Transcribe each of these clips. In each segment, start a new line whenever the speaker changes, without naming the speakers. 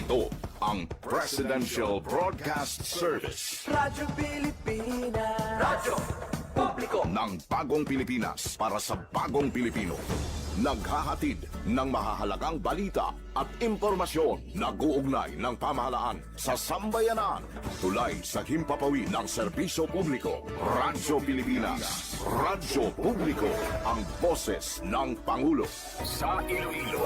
Ito ang Presidential Broadcast Service.
Radyo Pilipinas. Radyo Publiko
Ng bagong Pilipinas para sa bagong Pilipino. Naghahatid ng mahahalagang balita at impormasyon na guugnay ng pamahalaan sa sambayanan. Tulay sa himpapawid ng serbisyo publiko. Radyo Pilipinas. Radyo Publiko. Ang boses ng Pangulo. Sa Iloilo,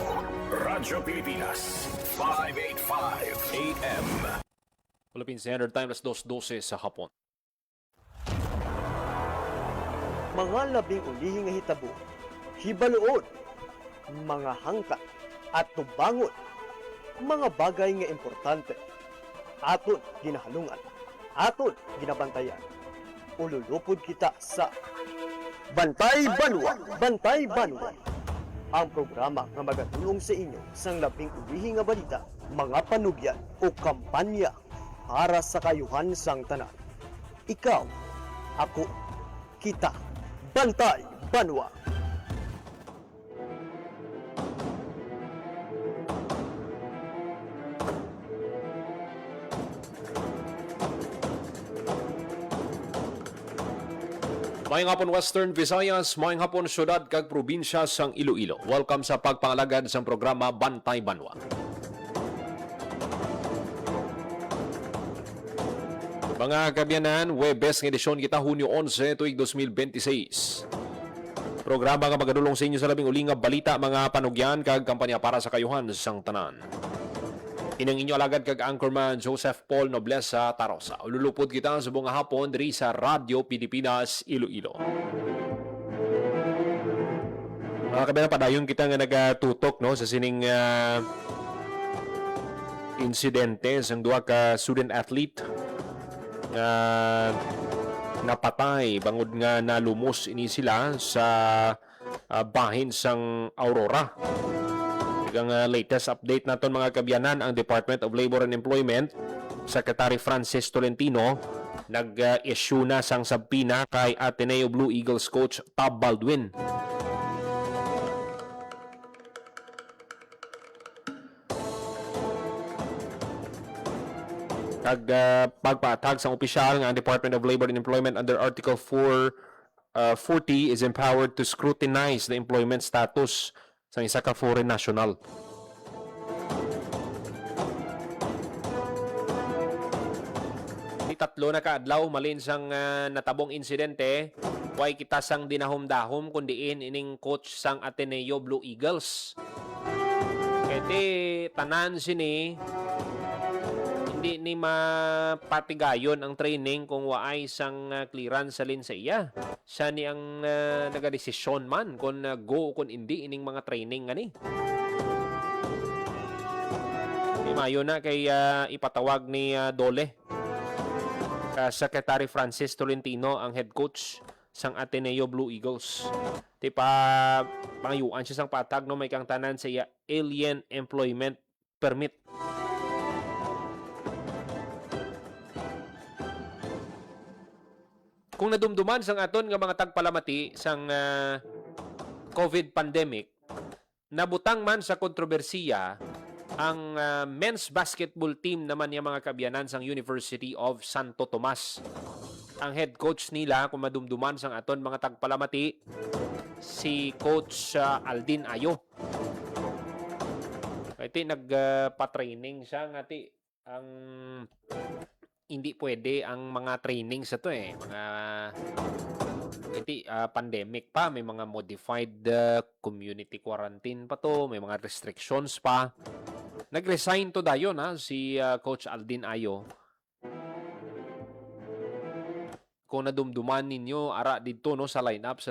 Radyo Pilipinas. 585 AM.
Philippine Standard Time, alas 2:12 sa hapon.
Mga labing ulihing nga hitabo, hibaluon, mga hangkat at tubangon, mga bagay nga importante, aton ginahalungan, aton ginabantayan. Ululupod kita sa Bantay Banwa, Bantay Banwa, ang programa nga magatulong sa inyo sang labing ulihing nga balita, mga panugyan o kampanya para sa kayuhan sang tanan. Ikaw, ako, kita, Bantay Banwa.
Mayang hapon Western Visayas, mayang hapon syudad kag probinsya sang Iloilo. Welcome sa pagpangalagad sa programa Bantay Banwa. Mga kabyanan, Webes ng edisyon kita Hunyo 11, tuig 2026. Programa nga magadulong sa inyo sa labing uling nga balita, mga panugyan kag kampanya para sa kayuhan sang tanan. Inang inyo alagad kag anchorman Joseph Paul Noblesa Tarosa. Ululupod kita sa buong hapon diri sa Radyo Pilipinas Iloilo. Mga kabyanan, padayon kita nga nagatutok no sa sining insidente sang duha ka student athlete napatay bangod nga nalumos ini sila sa bahin sang Aurora. Ang latest update naton mga kabyanan, ang Department of Labor and Employment Secretary Francis Tolentino nag-issue na sang sabpina kay Ateneo Blue Eagles coach Tab Baldwin. Pagpatag sa opisyal nga ang Department of Labor and Employment under Article 440 is empowered to scrutinize the employment status sa isa ka foreign national. Tatlo na kaadlaw malin sang natabong insidente, way kita sang dinahom-dahom kundiin ining coach sang Ateneo Blue Eagles. Kete tanan sini hindi ni mapatigayon ang training kung waay sang clearance salin sa iya. Siya ni ang nagadesisyon man kung go kung hindi ining mga training gani. Di mayo na kay ipatawag ni Dole. Secretary Francis Tolentino ang head coach sang Ateneo Blue Eagles. Di pa pangayuan siya sang patag no may kang tanan sa iya alien employment permit. Kung nadumduman sang aton nga mga tagpalamati sang COVID pandemic, nabutang man sa kontrobersiya ang men's basketball team naman yung mga kabyanan sang University of Santo Tomas. Ang head coach nila, kung madumduman sang aton mga tagpalamati, si Coach Aldin Ayo. Iti nagpa-training siya ngati ang hindi pwede ang mga training sa to mga pandemic pa, may mga modified community quarantine pa to, may mga restrictions pa. Nag-resign to dayon si Coach Aldin Ayo. Kung nadumduman ninyo ara dito no sa lineup sa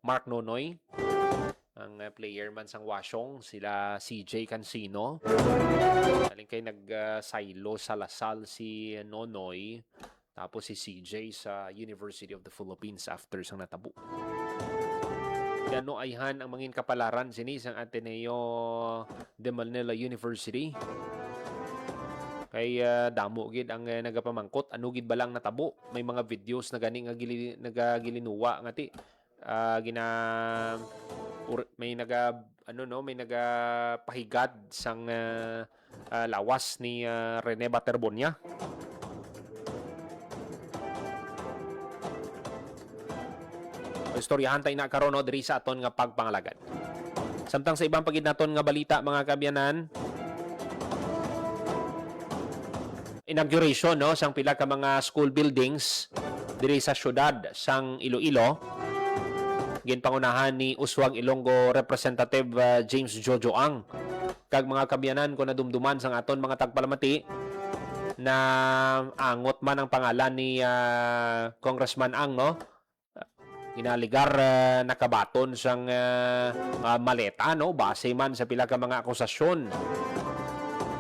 Mark Nonoy, ang player man sang Wasyong, sila CJ Cancino. Aling kay nag-silo sa Lasal si Nonoy, tapos si CJ sa University of the Philippines after sang natabo. Gano ayhan ang mangin kapalaran sini sang Ateneo de Manila University. Kay damo gid ang nagapamangkot, ano gid balang natabo. May mga videos na gani nga nagagilinuwa ngati may may nagapahigad sang lawas ni Rene Baterbonia. Istoryahan tayo na karon diri sa aton nga pagpangalagad. Samtang sa ibang pagid naton nga balita mga kabyanan, inauguration sang pila ka mga school buildings diri sa syudad sang Iloilo. Ginpangunahan ni Uswag Ilonggo Representative James Jojo Ang. Kag mga kabyanan ko nadumduman sang aton mga tagpalamati na angot man ang pangalan ni Congressman Ang, no? Inaligar nakabaton sang maleta, no? Base man sa pila ka mga akusasyon.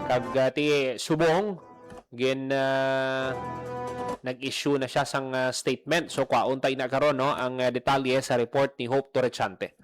Kag ti subong nag-issue na siya sang statement. So kauntay na karon, no, ang detalye sa report ni Hope Torrechante.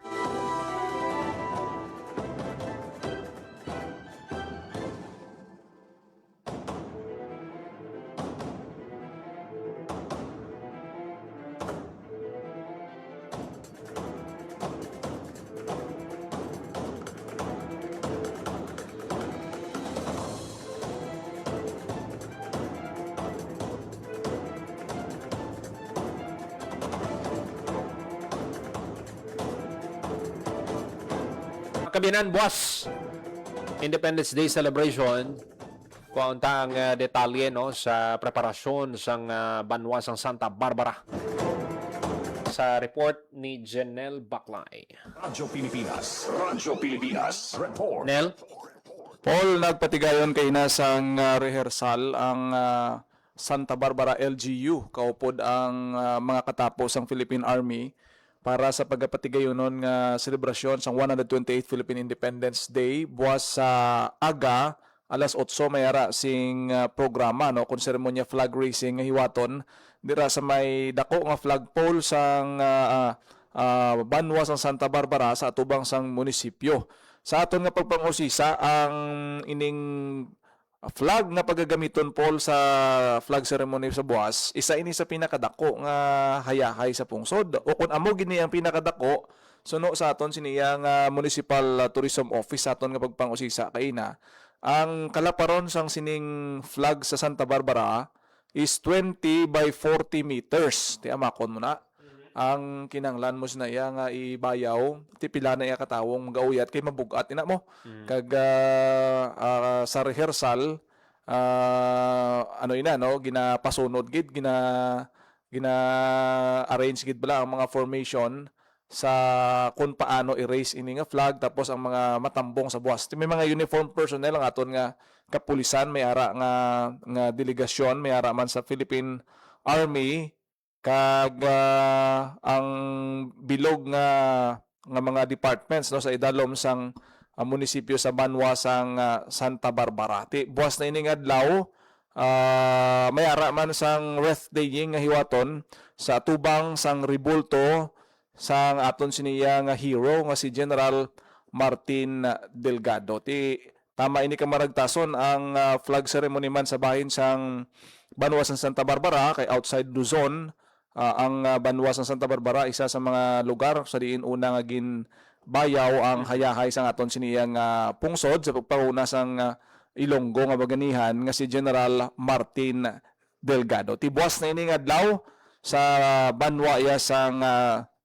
Kabinan, buwas Independence Day celebration. Kaunta ang detalye, no, sa preparasyon sang banwa sang Santa Barbara. Sa report ni Janelle Baclay.
Radyo Pilipinas, report.
Nel?
Paul, nagpatigayon kay nasang rehearsal ang Santa Barbara LGU. Kaupod ang mga katapos ang Philippine Army para sa pagpatigayon nun nga selebrasyon sa 128th Philippine Independence Day. Buwas sa aga, alas 8 mayara sing programa, no, kung seremonya flag raising nga hiwaton dira sa may dako nga flagpole sang banwa sang Santa Barbara sa atubang sang munisipyo. Sa aton nga pagpangusisa ang ining flag nga paggagamiton, Paul, sa flag ceremony sa buwas, isa ini sa pinakadako nga hayahay sa pungsod. O kung amo gini ang pinakadako, suno sa aton siniya nga Municipal Tourism Office sa aton nga pagpangusisa kay na ang kalaparon sang sining flag sa Santa Barbara is 20 by 40 meters. Ti amakon mo na. Ang kinanglan mo sinaya nga ibayaw, ti pila na iya katawong gauyat kay mabugat ina mo. Kag sa rehearsal ginapasunod gid, gina arrange gid bala ang mga formation sa kung paano i-raise ini nga flag, tapos ang mga matambong sa buwas. May mga uniform personnel ang aton nga kapulisan, may ara nga delegasyon, may ara man sa Philippine Army, kag ang bilog nga mga departments, no, sa idalom sang munisipyo sa banwa sang Santa Barbara. Ti buwas na ini nga adlaw, may ara man sang wreath daying nga hiwaton sa atubang sang ribulto sang aton siniya nga hero nga si General Martin Delgado. Ti tama ini ka maragtason ang flag ceremony man sa bahin sang banwa sang Santa Barbara, kay outside Luzon. Ang banwa sang Santa Barbara isa sa mga lugar sa diin una nga ginbayaw ang hayahay sang aton siniyang pungsod sa pagpanguna sang Ilonggo nga baganihan nga si General Martin Delgado. Tibuas na ini nga adlaw sa banwa iya sang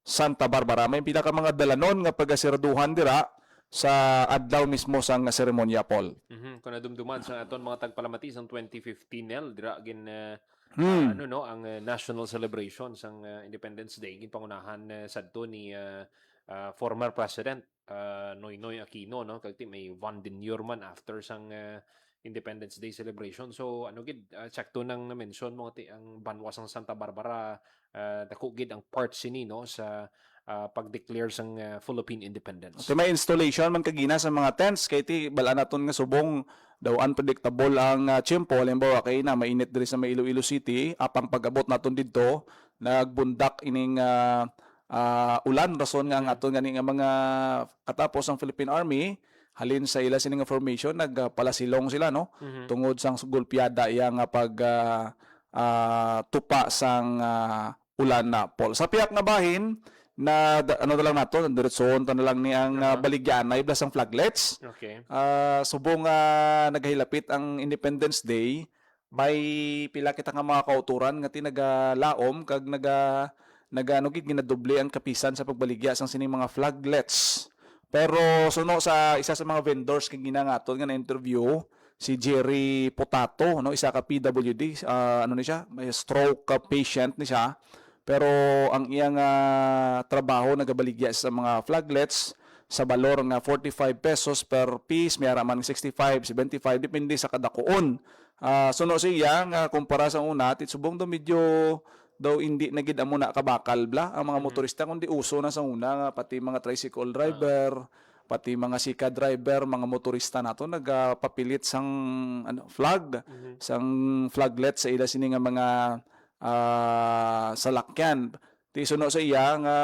Santa Barbara. May pila ka mga dalanon nga pagasiraduhan dira sa adlaw mismo sang seremonya, Paul.
Kung nadumduman sa aton mga tagpalamati sang 2015 nel dira gin ang national celebration sang Independence Day ginpangunahan sadto ni former president Noynoy Aquino, no, kag may Van den Yurman after sang Independence Day celebration. So sakto nang na-mention mo ang banwa sang Santa Barbara, dako gid ang part sini, no, sa pag-declare sang Philippine independence.
May installation man kagina sa mga tents kay ti bala naton nga subong daw unpredictable ang tiyempo. Halimbawa kay na mainit diri sa may Iloilo City, apang pag-abot naton didto nagbundak ining ulan, rason nga ang aton gani nga mga katapos ang Philippine Army halin sa ila sining formation nagpalasilong sila, no, tungod sang gulpiada iya nga pag tupa sang ulan na, Paul. Sa piyak nga bahin ano na lang nato, diretsohon ta na lang ni ang baligyan na iblas ang flaglets.
Okay.
Subong naghilapit ang Independence Day, may pila kita nga mga kauturan nga tinagalaom kag gid ginadoble ang kapisan sa pagbaligya sang sining mga flaglets. Pero suno sa isa sa mga vendors kay ginangaton nga na interview si Jerry Potato, no, isa ka PWD, ano ni siya, may stroke patient ni siya. Pero ang iyang trabaho nagabaligya sa mga flaglets sa balor nga 45 pesos per piece, may araman 65, 75 depende sa kadakuon. Suno siya nga kumpara sa una, subong do medyo daw hindi na gid amo na kabakal bla ang mga motorista kundi uso na sa una nga pati mga tricycle driver, pati mga sika driver, mga motorista nato nagapapilit sang flag, sang flaglet sa ila sini nga mga salakyan. Ti suno sa iya nga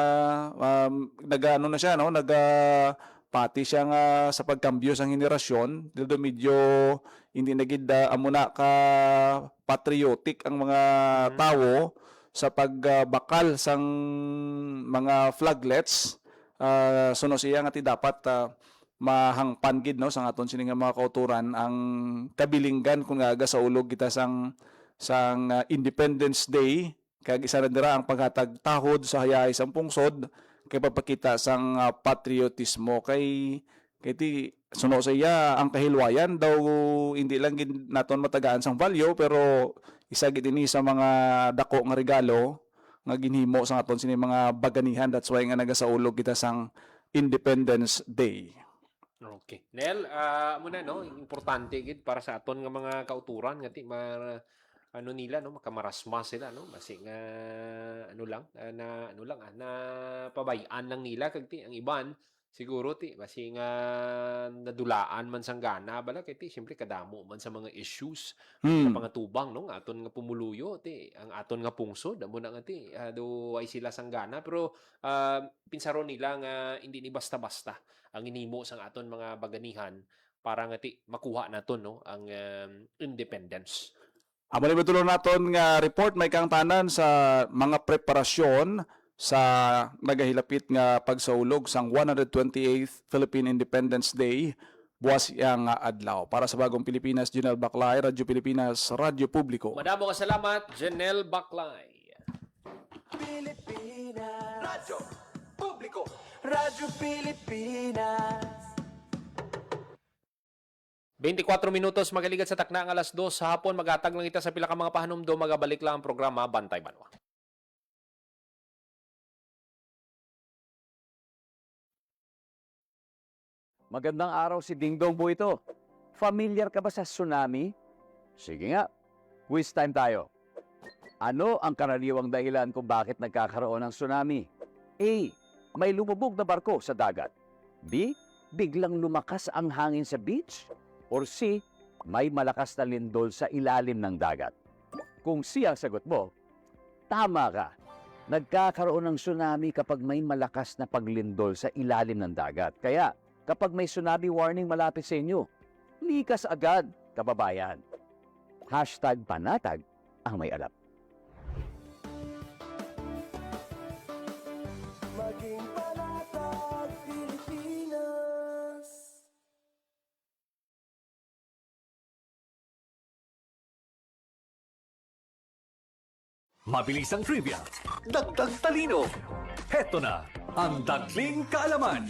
nagano na siya, no, pati siya nga sa pagkambyo sang henerasyon dito medyo hindi na gid amo na ka patriotic ang mga tao sa pagbakal sang mga flaglets. Suno siya nga ti dapat mahangpan gid, no, sa aton sini nga mga kauturan ang kabilinggan kung nga sa ulog kita sang Independence Day kag isa na dira ang paghatag tahod sa hayay sang pungsod kay papakita sang patriotismo kay ti suno sa iya ang kahilwayan daw hindi lang gid naton matagaan sang value pero isa gid ini sa mga dako nga regalo nga ginhimo sa aton sini mga baganihan. That's why nga nagasaulog kita sang Independence Day.
Okay. Nel, muna no, importante gid para sa aton nga mga kauturan nga ti ano nila, no, makamarasmas sila, no, basi nga na pabayaan lang nila kag ti ang iban siguro ti basi nga nadulaan man sang gana bala kay ti syempre kadamo man sa mga issues sa pangatubang, no, aton nga pumuluyo ti ang aton nga pungsod amo na nga ti do ay sila sang gana pero pinsaron nila nga hindi ni basta-basta ang inimo sang aton mga baganihan para nga ti makuha naton, no, ang independence.
Amo ni betulon naton nga report may kang tanan sa mga preparasyon sa nagahilapit nga pagsaulog sang 128th Philippine Independence Day buwas yang adlaw. Para sa Bagong Pilipinas, Janelle Baclay, Radyo Pilipinas, Radyo Publiko.
Madamo ka salamat, Janelle Baclay.
Pilipinas Radyo Publiko Radyo Pilipinas
24 minutos magaligat sa takna ang alas 2 sa hapon. Magatag lang ita sa pila ka mga pahanumdo. Magabalik lang ang programa Bantay Banwa.
Magandang araw, si Dingdong po ito. Familiar ka ba sa tsunami? Sige nga, quiz time tayo. Ano ang karaniwang dahilan kung bakit nagkakaroon ng tsunami? A. May lumubog na barko sa dagat. B. Biglang lumakas ang hangin sa beach. Or C. May malakas na lindol sa ilalim ng dagat. Kung C ang sagot mo, tama ka. Nagkakaroon ng tsunami kapag may malakas na paglindol sa ilalim ng dagat. Kaya, kapag may tsunami warning malapit sa inyo, likas agad, kababayan. #panatag ang may alam.
Maging panatag Pilipinas
Mabilis ang trivia, dagdag talino. Heto na ang Dagling Kaalaman.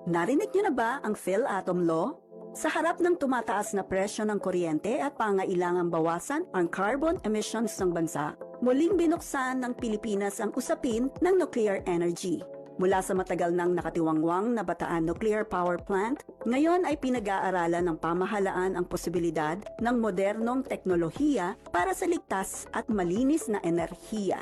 Narinig niyo na ba ang PhilAtom Law? Sa harap ng tumataas na presyo ng kuryente at pangailangang bawasan ang carbon emissions ng bansa, muling binuksan ng Pilipinas ang usapin ng nuclear energy. Mula sa matagal nang nakatiwangwang na Bataan Nuclear Power Plant, ngayon ay pinag-aaralan ng pamahalaan ang posibilidad ng modernong teknolohiya para sa ligtas at malinis na enerhiya.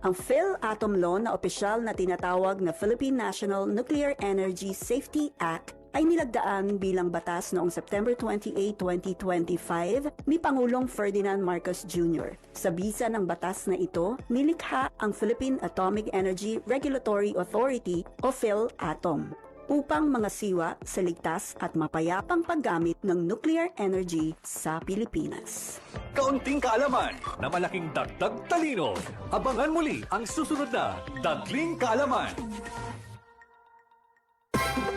Ang PhilAtom Law na opisyal na tinatawag na Philippine National Nuclear Energy Safety Act ay nilagdaan bilang batas noong September 28, 2025 ni Pangulong Ferdinand Marcos Jr. Sa bisa ng batas na ito, nilikha ang Philippine Atomic Energy Regulatory Authority o PhilAtom. upang mga siwa sa ligtas at mapayapang paggamit ng nuclear energy sa Pilipinas.
Kaunting kaalaman na malaking dagdag talino. Abangan muli ang susunod na Dagling Kaalaman.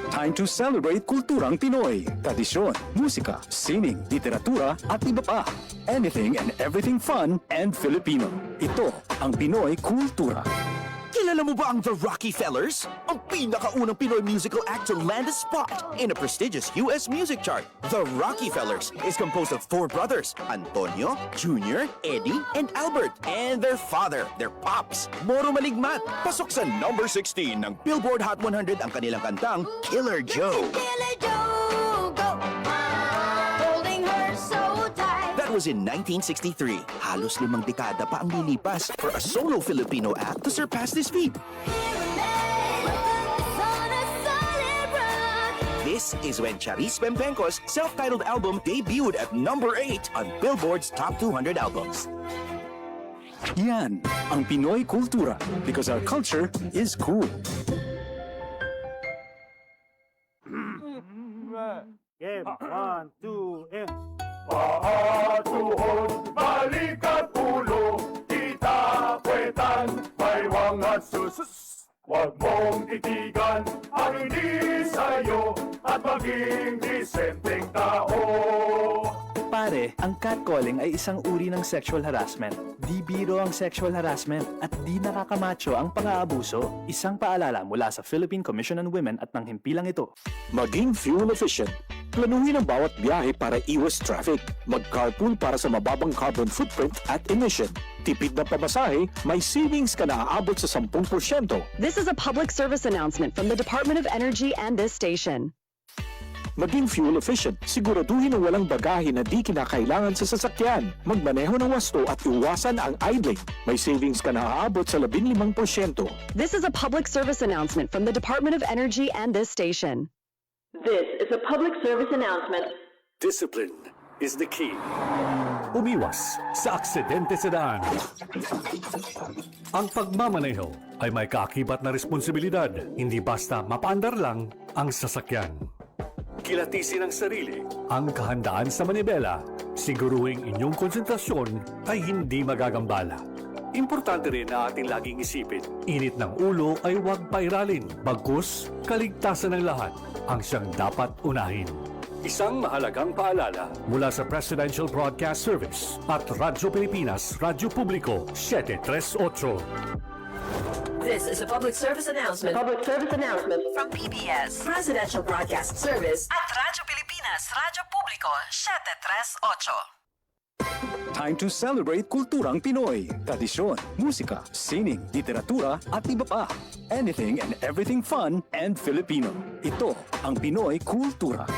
Time to celebrate kulturang Pinoy. Tradisyon, musika, sining, literatura at iba pa. Anything and everything fun and Filipino. Ito ang Pinoy Kultura.
Kilala mo ba ang The Rockefellers? Ang pinakaunang Pinoy musical act to land a spot in a prestigious US music chart. The Rockefellers is composed of 4 brothers, Antonio, Junior, Eddie, and Albert, and their father, their pops, Moro Maligmat. Pasok sa number 16 ng Billboard Hot 100 ang kanilang kantang Killer Joe. That was in 1963. Halos 5 dekada pa ang lilipas for a solo Filipino act to surpass this feat. This is when Charis Pempenco's self-titled album debuted at number 8 on Billboard's Top 200 albums.
Yan ang Pinoy Kultura because our culture is cool.
Game, 1, 2, and...
Paatuhon, balikat ulo, itapwetan, may wangat susus. Huwag mong titigan ang hindi sa'yo at maging disenteng tao.
Pare, ang catcalling ay isang uri ng sexual harassment. Di biro ang sexual harassment at di nakakamacho ang pang-aabuso. Isang paalala mula sa Philippine Commission on Women at ng himpilang ito.
Maging fuel efficient. Planuhin ang bawat biyahe para iwas traffic. Mag-carpool para sa mababang carbon footprint at emission. Tipid na pamasahe, may savings ka na aabot sa 10%.
This is a public service announcement from the Department of Energy and this station.
Maging fuel efficient, siguraduhin na walang bagahe na di kinakailangan sa sasakyan. Magmaneho ng wasto at iwasan ang idling. May savings ka na aabot sa 15%.
This is a public service announcement from the Department of Energy and this station.
This is a public service announcement.
Discipline is the key. Umiwas sa aksidente sa daan. Ang pagmamaneho ay may kaakibat na responsibilidad, hindi basta mapaandar lang ang sasakyan. Kilatisin ang sarili, ang kahandaan sa manibela, siguruhing inyong konsentrasyon ay hindi magagambala. Importante rin na ating laging isipin, init ng ulo ay huwag pairalin, bagkus kaligtasan ng lahat ang siyang dapat unahin. Isang mahalagang paalala mula sa Presidential Broadcast Service at Radyo Pilipinas, Radyo Publiko, 738.
This is a public service announcement. Public service announcement from PBS, Presidential Broadcast Service at Radyo Pilipinas, Radyo Publiko, 738.
Time to celebrate kulturang Pinoy. Tradisyon, musika, sining, literatura at iba pa. Anything and everything fun and Filipino. Ito ang Pinoy Kultura.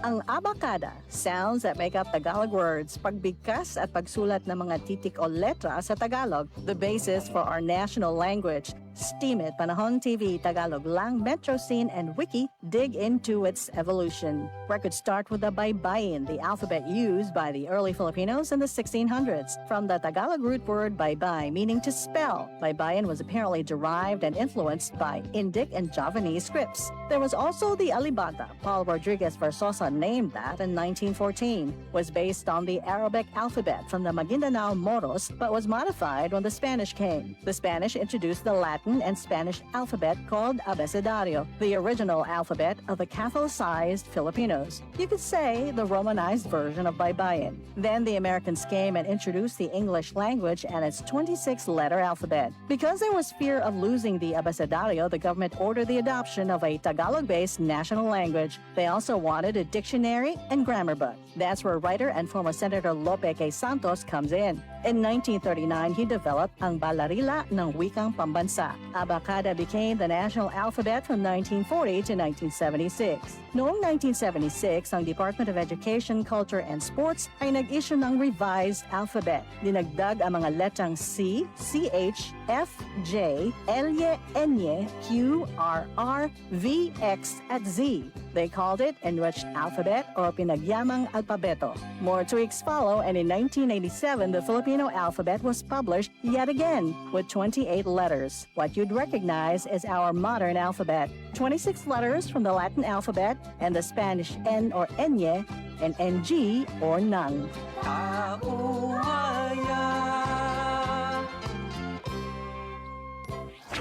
Ang abacada, sounds that make up Tagalog words, pagbigkas at pagsulat ng mga titik o letra sa Tagalog, the basis for our national language. Steam It, Panahon TV, Tagalog Lang, Metro Scene, and Wiki dig into its evolution. Records start with the baybayin, the alphabet used by the early Filipinos in the 1600s. From the Tagalog root word baybay, meaning to spell, baybayin was apparently derived and influenced by Indic and Javanese scripts. There was also the alibata. Paul Rodriguez Versosa named that in 1914. Was based on the Arabic alphabet from the Maguindanao Moros, but was modified when the Spanish came. The Spanish introduced the Latin and Spanish alphabet called abecedario, the original alphabet of the Catholicized Filipinos. You could say the Romanized version of baybayin. Then the Americans came and introduced the English language and its 26-letter alphabet. Because there was fear of losing the abecedario, the government ordered the adoption of a Tagalog-based national language. They also wanted a dictionary and grammar book. That's where writer and former Senator Lope K. Santos comes in. In 1939, he developed ang Balarila ng Wikang Pambansa. Abacada became the national alphabet from 1940 to 1976. Noong 1976, ang Department of Education, Culture, and Sports ay nag-issue ng revised alphabet. Dinagdag ang mga letrang C, CH, F, J, L, N, Q, R, V, X, at Z. They called it Enriched Alphabet or Pinagyamang Alpabeto. More tweaks follow, and in 1987, the Filipino alphabet was published yet again with 28 letters. What you'd recognize is our modern alphabet. 26 letters from the Latin alphabet and the Spanish N or Enye and NG or none.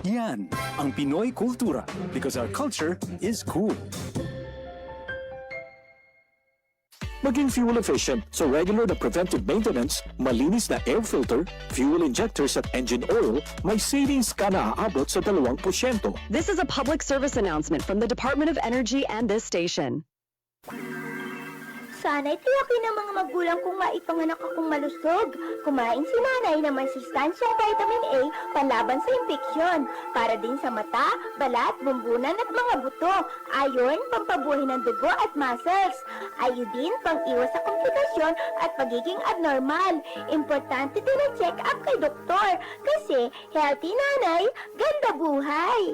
Yan ang Pinoy Kultura because our culture is cool. Maging fuel efficient so regular na preventive maintenance, malinis na air filter, fuel injectors at engine oil, may savings ka na aabot sa 2%.
This is a public service announcement from the Department of Energy and this station.
Sana'y tiyakin ng mga magulang kong maipanganak akong malusog. Kumain si nanay ng may sustansyang vitamin A panlaban sa impeksyon. Para din sa mata, balat, bumbunan at mga buto. Ayon, pampabuhay ng dugo at muscles. Ayodin, pang-iwas sa komplikasyon at pagiging abnormal. Importante din ang check-up kay doktor. Kasi healthy nanay, ganda buhay.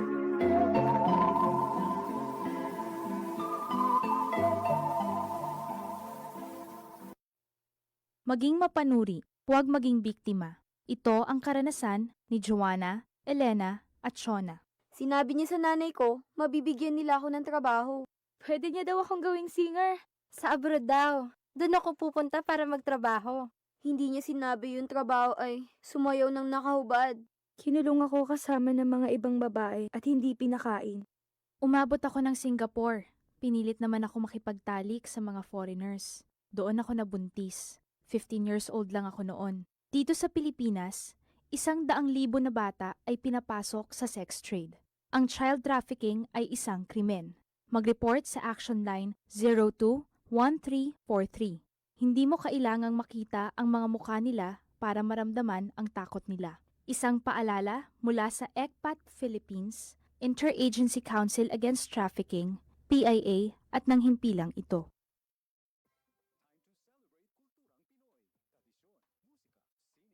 Maging mapanuri, huwag maging biktima. Ito ang karanasan ni Joanna, Elena at Shona.
Sinabi niya sa nanay ko, mabibigyan nila ako ng trabaho.
Pwede niya daw akong gawing singer.
Sa abroad daw. Doon ako pupunta para magtrabaho. Hindi niya sinabi yung trabaho ay sumayaw ng nakahubad.
Kinulong ako kasama ng mga ibang babae at hindi pinakain. Umabot ako ng Singapore. Pinilit naman ako makipagtalik sa mga foreigners. Doon ako nabuntis. 15 years old lang ako noon. Dito sa Pilipinas, 100,000 na bata ay pinapasok sa sex trade. Ang child trafficking ay isang krimen. Mag-report sa Action Line 02-1343. Hindi mo kailangang makita ang mga mukha nila para maramdaman ang takot nila. Isang paalala mula sa ECPAT Philippines, Interagency Council Against Trafficking, PIA at ng himpilang ito.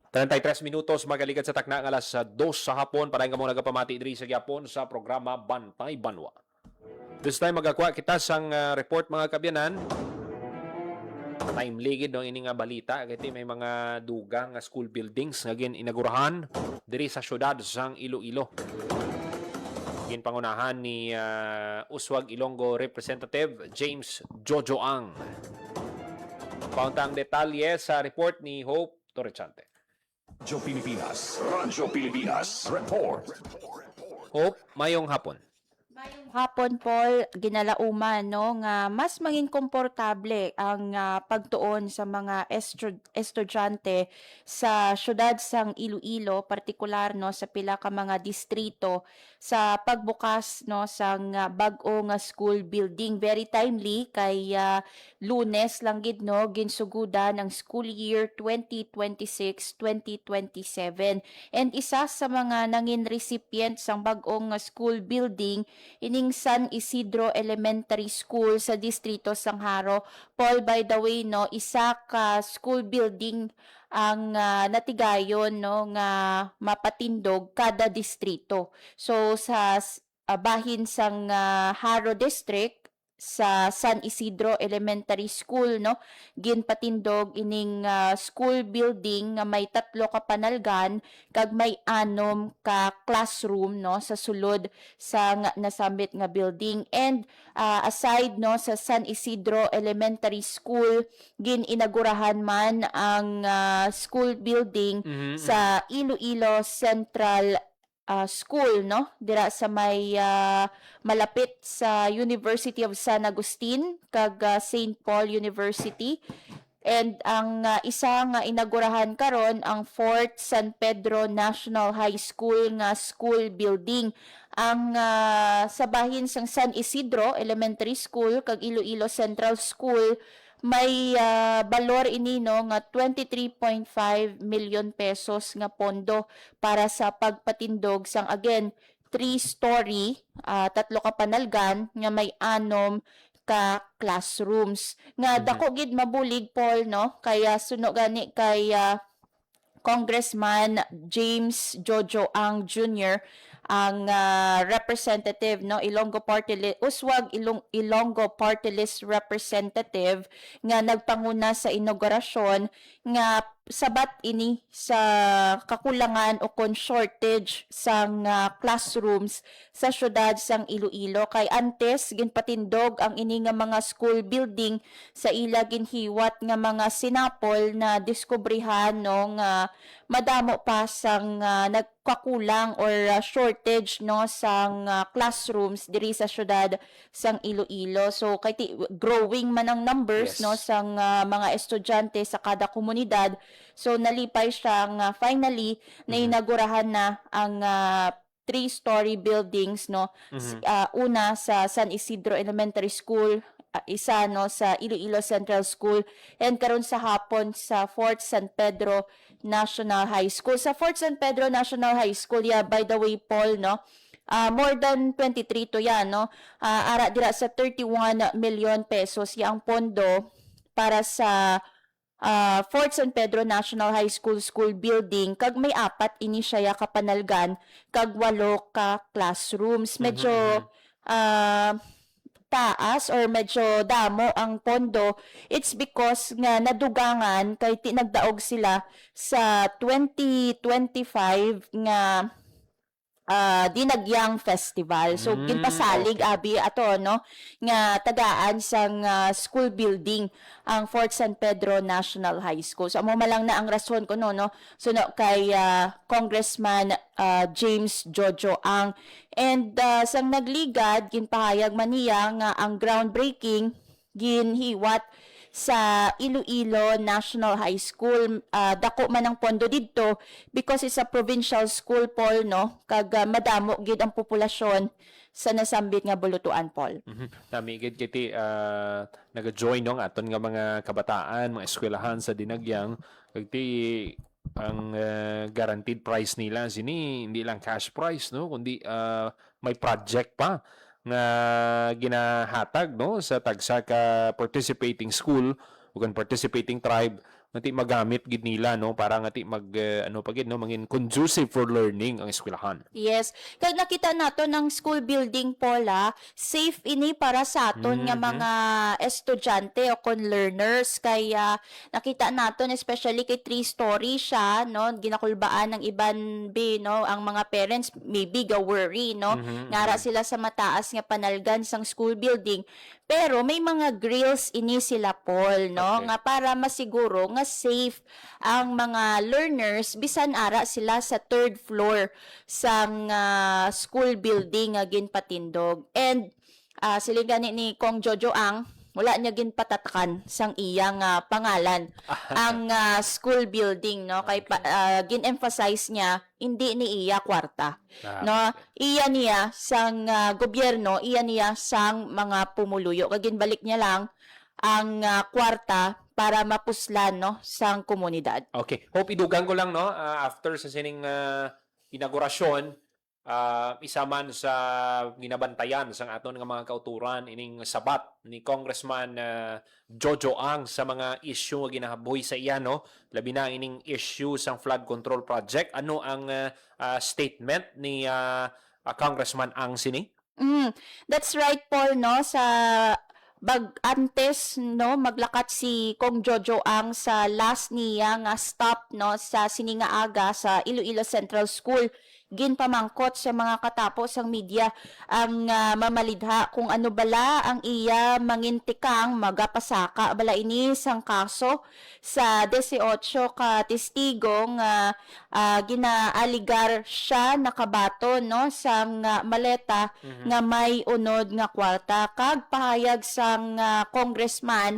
33 minutos magaligad sa takna ng alas 2 sa hapon. Parahin ka mong nagapamati diri sa gyapon sa programa Bantay Banwa. This time magakuha kita sang report mga kabyanan. Timely gid no ini nga balita kay may mga dugang nga school buildings nga gin inagurahan diri sa syudad sang Iloilo. Gin pangunahan ni Uswag Ilonggo Representative James Jojo Ang. Pauntang detalye sa report ni Hope Torrechante.
Radyo Pilipinas. Radyo Pilipinas. Report.
Hope, mayong hapon.
Hapon, Paul, ginalauman no nga mas maging komportable ang pagtuon sa mga estudyante sa syudad sang Iloilo, partikular no sa pila ka mga distrito sa pagbukas no sang bag-o nga school building. Very timely kay Lunes lang gid no ginsuguda ng school year 2026-2027. And isa sa mga nangin recipient sang bag-o nga school building ining San Isidro Elementary School sa distrito sang Haro. Paul, by the way no, isa ka school building ang natigayon no nga mapatindog kada distrito. So sa bahin sang Haro District sa San Isidro Elementary School no ginpatindog ining school building nga may 3 ka panalgan kag may 6 ka classroom no sa sulod sa nasambit nga building. And aside no sa San Isidro Elementary School gin-inagurahan man ang school building sa Iloilo Central School no dira sa may malapit sa University of San Agustin kag St. Paul University. And ang isa nga inagurahan karon ang Fort San Pedro National High School nga school building. Ang sa bahin sang San Isidro Elementary School kag Iloilo Central School may balor ini no nga 23.5 million pesos nga pondo para sa pagpatindog sang again 3-story 3 ka panalgan nga may 6 ka classrooms nga dako gid mabulig, Paul no kaya suno gani kay Congressman James Jojo Ang Jr. ang representative, no, Ilonggo Party List, Uswag Ilonggo Party List representative nga nagpanguna sa inaugurasyon nga sabat ini sa kakulangan o kon shortage sang classrooms sa syudad sang Iloilo kay antes ginpatindog ang ini nga mga school building sa ila ginhiwat nga mga sinapol na diskubrihan no nga madamo pa sang nagkakulang or shortage no sang classrooms diri sa syudad sang Iloilo. So kay growing man ang numbers no sang mga estudyante sa kada komunidad. So nalipay siya nga finally na inagurahan na ang 3-story buildings no. Una sa San Isidro Elementary School, isa no sa Iloilo Central School, and karon sa hapon sa Fort San Pedro National High School. Sa Fort San Pedro National High School, by the way, Paul, no, more than 23 to yan, no, ara dira sa 31 million pesos yang pondo para sa Fort San Pedro National High School school building, kag may 4 ini siya kapanalgan, kag 8 ka classrooms. Medyo taas or medyo damo ang pondo. It's because nga nadugangan kay tinagdaog sila sa 2025 nga Dinagyang Festival. So ginpasalig abi ato no nga tagaan sang school building ang Fort San Pedro National High School. So amo malang na ang rason ko no so no, kay Congressman James Jojo Ang, and sang nagligad ginpahayag man niya nga ang groundbreaking ginhiwat sa Iloilo National High School. Dako man ang pondo didto because it's a provincial school, Paul, no, kag madamo gid ang populasyon sa nasambit nga bulutuan, Paul.
Nami gid kiti naga-join no aton nga mga kabataan, mga eskwelahan sa Dinagyang, kag ti ang guaranteed price nila sini hindi lang cash price no kundi may project pa nga ginahatag no sa tagsa ka participating school ug participating tribe ngati magamit gid nila no para ngati mag pagid no mangin conducive for learning ang eskwelahan.
Yes. Kag nakita nato ng school building, Paula, safe ini para sa aton nga mga estudyante o kon learners, kaya nakita naton especially kay 3-story siya no, ginakulbaan ng iban no ang mga parents maybe ga worry no ngara sila sa mataas nga panalgan sang school building. Pero may mga grills ini sila, Paul, no, nga para masiguro nga safe ang mga learners bisan ara sila sa 3rd floor sang school building nga ginpatindog. And sila ni Kong Jojo Ang, wala niya ginpatatakan sang iyang pangalan ang school building, no, kay gin-emphasize niya hindi ni iya kwarta, no, iya niya sang gobyerno, iya niya sang mga pumuluyo, kag ginbalik niya lang ang kwarta para mapuslan no sang komunidad.
Okay, hope idugang ko lang no after sa sining inaugurasyon, isa man sa ginabantayan sa aton nga mga kauturan ining sabat ni Congressman Jojo Ang sa mga issue nga ginahaboy sa iya no, labi na ining issue sang flood control project. Ano ang statement ni Congressman Ang sini?
That's right, Paul, no, sa antes no maglakat si Kong Jojo Ang sa last niya nga stop no sa sininga aga sa Iloilo Central School, ginpamangkot sa mga katapos ang media ang mamalidha kung ano bala ang iya mangintikang magapasaka bala ini sang kaso sa 18 ka testigo nga ginaaligar siya nakabato no sang maleta nga may unod nga kwarta. Kag pahayag sang congressman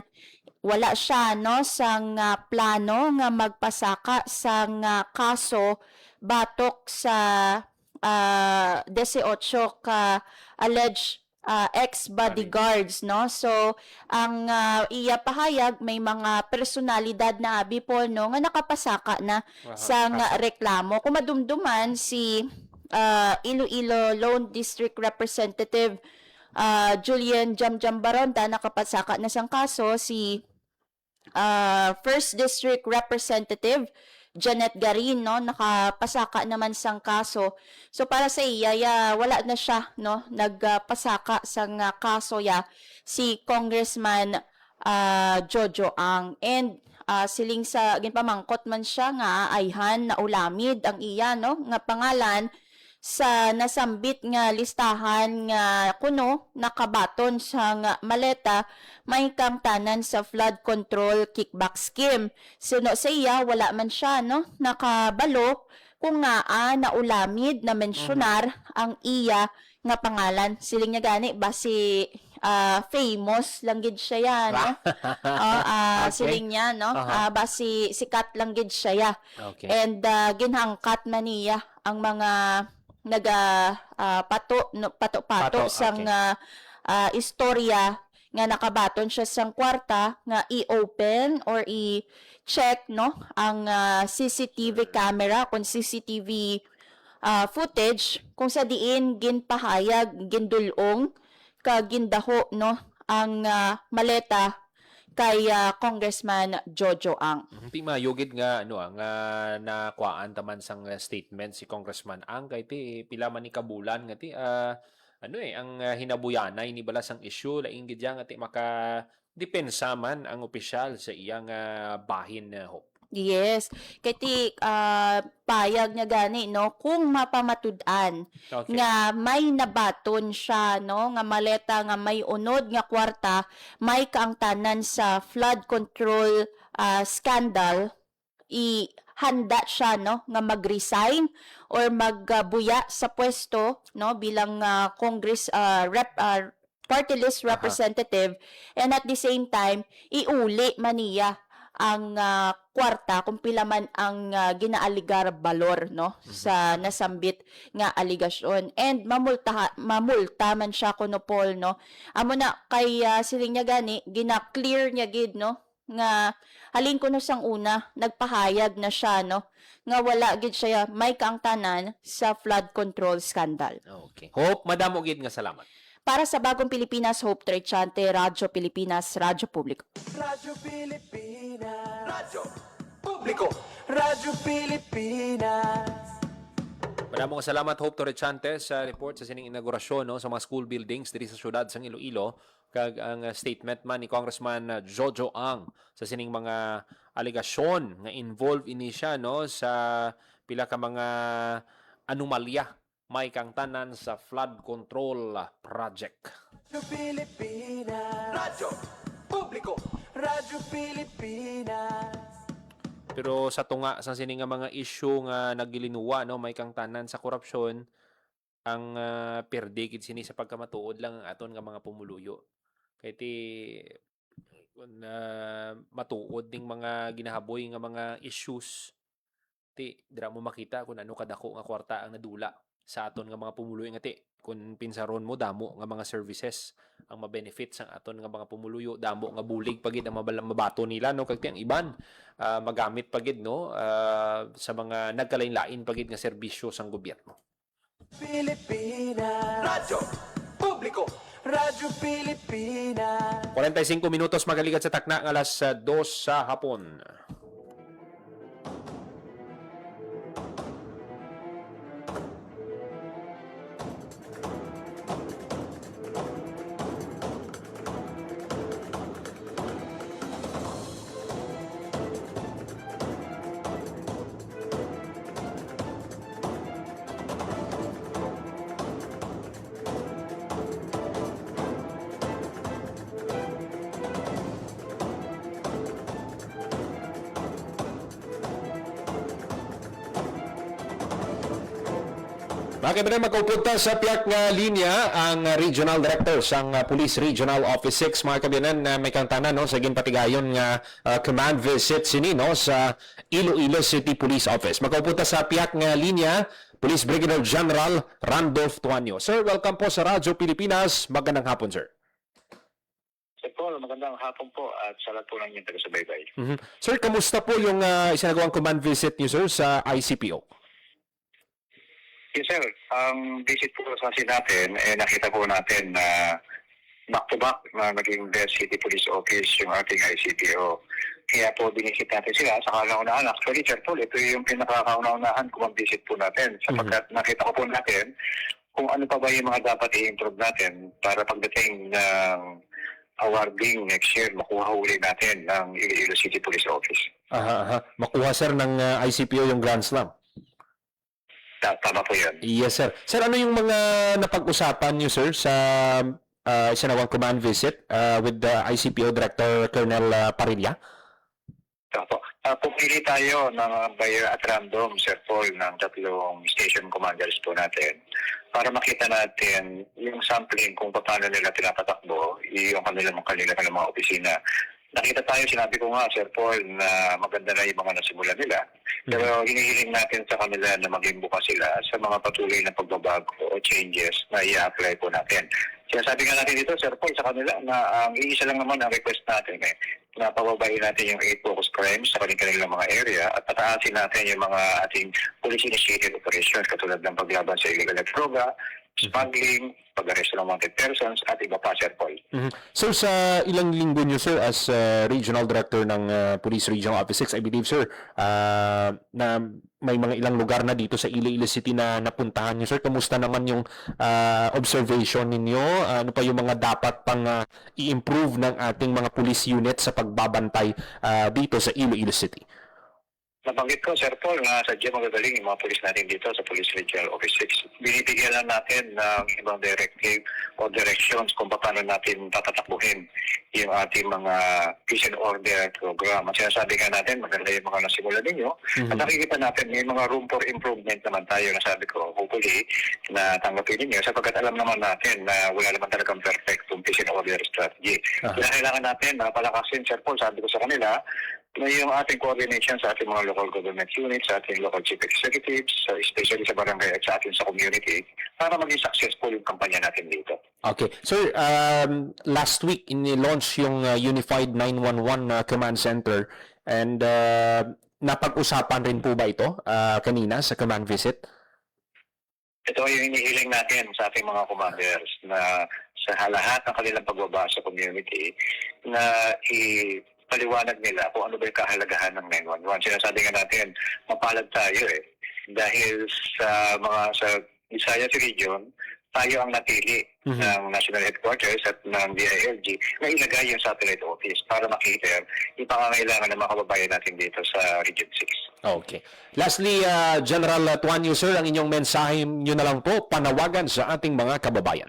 wala siya no sang plano nga magpasaka sang kaso batok sa 18 ka alleged ex-bodyguards, no? So, ang iya pahayag, may mga personalidad na abi po, no, nga nakapasaka na sa reklamo. Kung madumduman si Iloilo Lone District Representative Julian Jamjam Baronda, nakapasaka na sang kaso. Si First District Representative Janet Garin, no, nakapasaka naman sang kaso. So para sa iya, wala na siya, no, nagpasaka sang kaso si Congressman Jojo Ang. And siling sa ginpamangkot man siya nga ayhan na ulamid ang iya, no, nga pangalan sa nasambit nga listahan nga kuno nakabaton sa nga maleta may kang tanan sa flood control kickback scheme. Sino sa iya wala man siya, no, nakabalo kung nga na ulamid na mensyonar ang iya nga pangalan. Siling niya gani basi famous lang gid siya no.
Okay.
Siling niya no, basi sikat lang gid siya.
Okay.
And ginhangkat man niya ang mga pato sang istorya nga nakabaton siya sang kwarta nga i-open or i-check, no, ang CCTV camera kung CCTV footage kung sa diin ginpahayag gindulong gindaho, no, ang maleta kay Congressman Jojo Ang.
Hindi mayugid nga nakuhaan taman sang statement si Congressman Ang kay pila man ni kabulan nga ang hinabuyanay ni balas ang issue laing gid nga maka depensa man ang opisyal sa iyang bahin na Hope.
Yes. Kaya payag niya gani, no, kung mapamatud-an nga may nabaton siya, no, nga maleta nga may unod nga kwarta, may kaangtanan sa flood control scandal, ihanda siya, no, nga mag-resign or magbuya sa pwesto, no, bilang party list representative, and at the same time iuli maniya ang kwarta kung pila man ang ginaaligar balor, no, sa nasambit nga aligasyon. And mamulta man siya kuno Paul, no. Amo na kay siling niya gani gina-clear niya gid, no, nga halin kuno sang una nagpahayag na siya, no, nga wala gid siya may kaangtanan sa flood control scandal.
Okay. Hope madamo gid nga salamat.
Para sa Bagong Pilipinas, Hope Trechante, Radyo Pilipinas, Radyo Publiko.
Radyo Pilipinas. Radyo Publiko. Radyo Pilipinas.
Maraming salamat Hope Trechante sa report sa sining inaugurasyon, no, sa mga school buildings diri sa syudad sang Iloilo kag ang statement man ni Congressman Jojo Ang sa sining mga alegasyon nga involved ini siya, no, sa pila ka mga anomalya may kang tanan sa flood control project.
Radyo Pilipinas. Radyo Publiko. Radyo Pilipinas.
Pero sa tunga sa sini nga mga issue nga nagilinuwa, no, may kang tanan sa korupsyon, ang perdikid sini sa pagkamatuod lang ang aton nga mga pumuluyo. Kay matuod ding mga ginahaboy nga mga issues, dira mo makita kung ano kadako nga kwarta ang nadula sa aton nga mga pumuluyo nga kung pinsaron mo damo nga mga services ang ma-benefit sa aton nga mga pumuluyo, damo nga bulig pagid ang mabato nila, no, kag ang iban magamit pagid, no, sa mga nagkalain-lain pagid nga serbisyo sang gobyerno.
Pilipinas. Radyo Publiko. Radyo Pilipinas.
45 minutos magaligat sa takna nga alas 2 sa hapon. Bakit ba magpupunta sa piyak nga linya ang Regional Director sang Police Regional Office 6, mga kabiyanan, na may kantanan, no, sa ginpatigayon nga command visit sini, no, sa Iloilo City Police Office. Magpupunta sa piyak nga linya Police Brigadier General Randolph Tuanyo. Sir, welcome po sa Radyo Pilipinas. Magandang hapon, sir.
Sir Paul, magandang hapon po at sa lahat po ng inyong taga-subaybay.
Sir, kamusta po yung isinagawang command visit niyo, sir, sa ICPO?
Yes, sir. Ang visit po sa natin, nakita po natin na back-to-back na naging best city police office yung ating ICPO. Kaya po binisit natin sila sa kauna-unahan. Actually, Sir Paul, ito yung pinaka-kauna-unahan kung mag-visit po natin. Sapagkat nakita ko po natin kung ano pa ba yung mga dapat i-improve natin para pagdating ng awarding next year, makuha uli natin ng Iloilo City Police Office.
Makuha, sir, ng ICPO yung Grand Slam.
Tama po yan.
Yes, sir. Sir, ano yung mga napag-usapan niyo, sir, sa isinawang command visit with the ICPO Director Colonel Parilla?
Opo. Pumili tayo ng buyer at random, Sir Paul, ng 3 station commanders po natin para makita natin yung sampling kung paano nila tinapatakbo yung kanilang mga opisina. Nakita tayo, sinabi ko nga, Sir Paul, na maganda na yung mga nasimula nila. Pero hinihiling natin sa kanila na maging bukas sila sa mga patuloy na pagbabago o changes na i-apply po natin. Sinasabi nga natin dito, Sir Paul, sa kanila na ang iisa lang naman ang request natin na pababayin natin yung 8 focus crimes sa kanilang mga area at pataasin natin yung mga ating police-initiated operations katulad ng paglaban sa illegal na droga, smuggling, pag-aresto ng wanted persons at iba pa, Sir Paul.
Sir, sa ilang linggo niyo, sir, as Regional Director ng Police Regional Office 6, I believe, sir, na may mga ilang lugar na dito sa Iloilo City na napuntahan niyo, sir. Kamusta naman yung observation ninyo? Ano pa yung mga dapat pang i-improve ng ating mga police unit sa pagbabantay dito sa Iloilo City?
Nabanggit ko, Sir Paul, na sadya magagaling yung mga polis natin dito sa Police Regional Office 6. Binibigyan lang natin ng ibang directive o directions kung paano natin tatatakbuhin yung ating mga peace and order program. At sinasabi nga natin, maganda yung mga nasimula ninyo. At nakikita natin, may mga room for improvement naman tayo na sabi ko, hopefully, na tanggapin ninyo sapagkat alam naman natin na wala naman talagang perfect yung peace and order strategy. Kailangan natin na palakasin, Sir Paul, sabi ko sa kanila, na yung ating coordination sa ating mga local government units, sa ating local chief executives, especially sa barangay at sa ating sa community, para maging successful yung kampanya natin dito.
Okay. Sir, last week, in-launch yung Unified 911 Command Center and napag-usapan rin po ba ito kanina sa command visit?
Ito yung inihiling natin sa ating mga commanders na sa lahat ng kanilang pagbaba sa community na paliwanag nila kung ano ba yung kahalagahan ng 911. Sinasabi nga natin, mapalad tayo dahil sa Visayas Region, tayo ang napili ng National Headquarters at ng DILG na ilagay yung satellite office para makita yung pangangailangan ng mga kababayan natin dito sa Region 6.
Okay. Lastly, General Tuanyo, sir, ang inyong mensahe nyo na lang po, panawagan sa ating mga kababayan.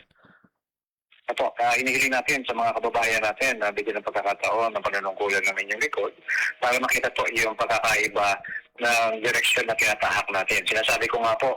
Apo, hinihiling natin sa mga kababayan natin na bigyan ng pagkakataon ng panunungkulan ng inyong likod para makita po yung pagkakaiba ng direksyon na tinatahak natin. Sinasabi ko nga po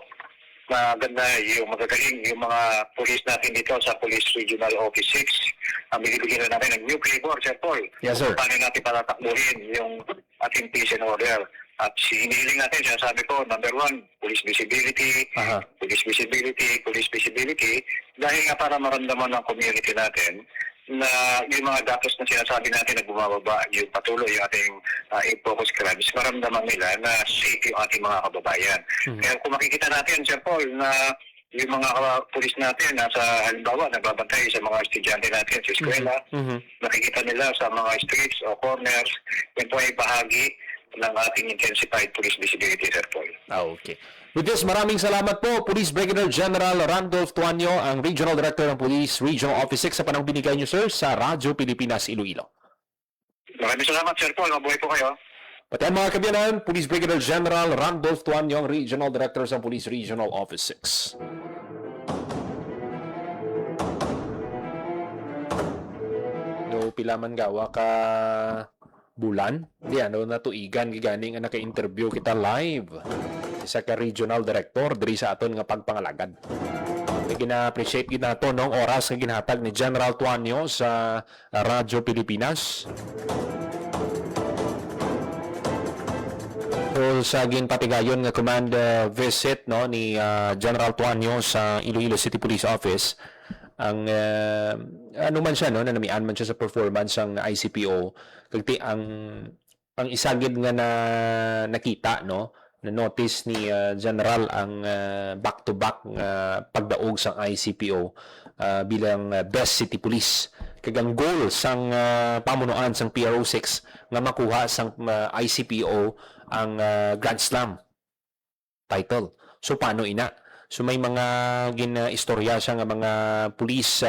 na ganda yung magagaling yung mga police natin dito sa Police Regional Office 6. Ang binibigyan na natin ng new flavor, Sir Paul.
Yes, sir.
Paano natin patatakbuhin yung ating peace and order. At hinihiling natin, sinasabi ko, number 1, police visibility, police visibility, police visibility, dahil nga para maramdaman ng community natin na yung mga datos na sinasabi natin na bumababa, yung patuloy yung ating focus crimes, maramdaman nila na safe yung ating mga kababayan. Kaya kung makikita natin, Sir Paul, na yung mga pulis natin nasa halimbawa nagbabantay sa mga estudyante natin sa eskwela, nakikita nila sa mga streets o corners, yan po ay bahagi ng ating intensified police visibility, Sir Paul.
Okay. With this, maraming salamat po, Police Brigadier General Randolph Tuanyo, ang Regional Director ng Police Regional Office 6 sa panahon binigay niyo, sir, sa Radyo Pilipinas, Iloilo.
Maraming salamat, Sir Paul. Mabuhay po kayo.
Pati ang mga kabiyanan, Police Brigadier General Randolph Tuanyo, ang Regional Director sa Police Regional Office 6. No, pila man gawa ka bulan, di ano natuigan giganing nga naka-interview kita live isa ka regional director diri sa aton nga pagpangalagad. Gina-appreciate gid nato nung oras nga ginhatag ni General Tuanyo sa Radyo Pilipinas. So, sa ginpatigayon nga command visit no ni General Tuanyo sa Iloilo City Police Office, ang ano man siya no, nanamian man siya sa performance ang ICPO, kagti ang isagid nga na nakita no, na notice ni General ang back to back pagdaog sa ICPO bilang best city police kagang goal sang pamunuan sang PRO6 nga makuha sang ICPO ang Grand Slam title. So paano ina? So may mga gina-istorya siya nga mga police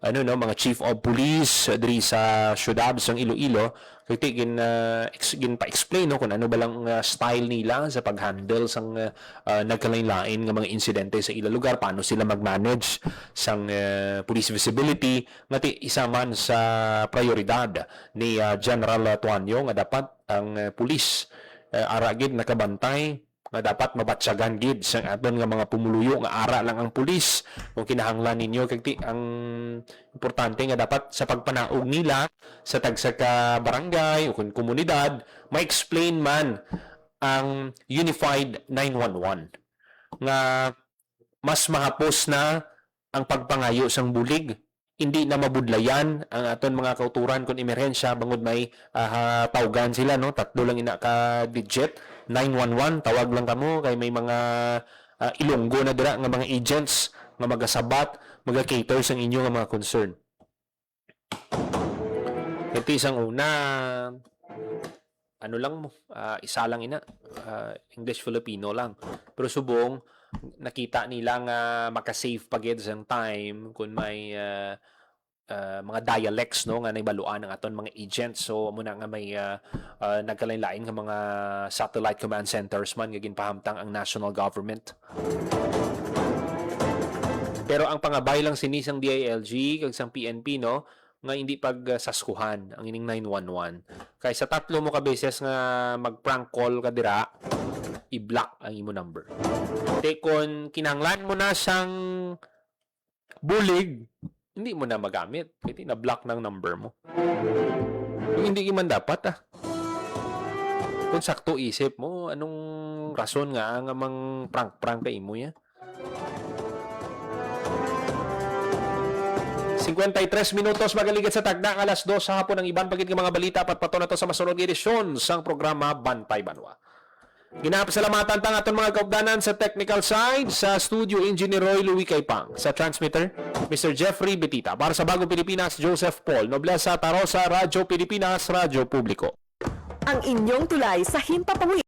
mga chief of police diri sa syudad sang Iloilo kay gin pa-explain kung ano ba lang style nila sa pag-handle sang nagkalain-lain nga mga insidente sa ilang lugar, paano sila mag-manage sang police visibility, ngati isa man sa prioridad ni General Tuanyo nga dapat ang police aragid nakabantay nga dapat mabatsagan gid sa aton nga mga pumuluyo nga ara lang ang pulis kung kinahanglan ninyo kay ang importante nga dapat sa pagpanaog nila sa tagsa ka barangay o kung komunidad ma-explain man ang Unified 911 nga mas mahapos na ang pagpangayo sang bulig, hindi na mabudlayan ang aton mga kauturan kung emerhensya bangod may tawgan sila tatlo lang ina ka digit 911 tawag lang kamo kay may mga ilonggo na dira nga mga agents nga magasabat maga-cater sa inyo nga mga concern. Ito isang una isa lang ina English Filipino lang pero subong nakita nila nga maka-save pagid sa time kung may mga dialects nga naibaluan ng aton mga agents. So muna nga may nagkalain-lain nga mga satellite command centers man nga ginpahamtang ang national government. Pero ang pangabay lang sinisang DILG kag sang PNP nga hindi pagsaskuhan ang ining 911. Kay sa tatlo mo ka beses nga mag-prank call ka dira, i-block ang imo number. Te kung kinahanglan mo na sang bulig, hindi mo na magamit. Kasi na-block ng number mo. Kung hindi man dapat Kung sakto isip mo, anong rason nga mang prank kay mo ya? 53 minutos magaligid sa tagna alas 2 sa hapon ang iban pagit ng mga balita patpato na to sa masunod nga edisyon sang programa Bantay Banwa. Ginapasalamatan tang aton mga kaugdanan sa technical side, sa studio engineer Roy Louis Caipang, sa transmitter Mr. Jeffrey Betita. Para sa Bagong Pilipinas, Joseph Paul, Noblesa Tarosa, Radyo Pilipinas, Radyo Publiko.
Ang inyong tulay sa himpapawid.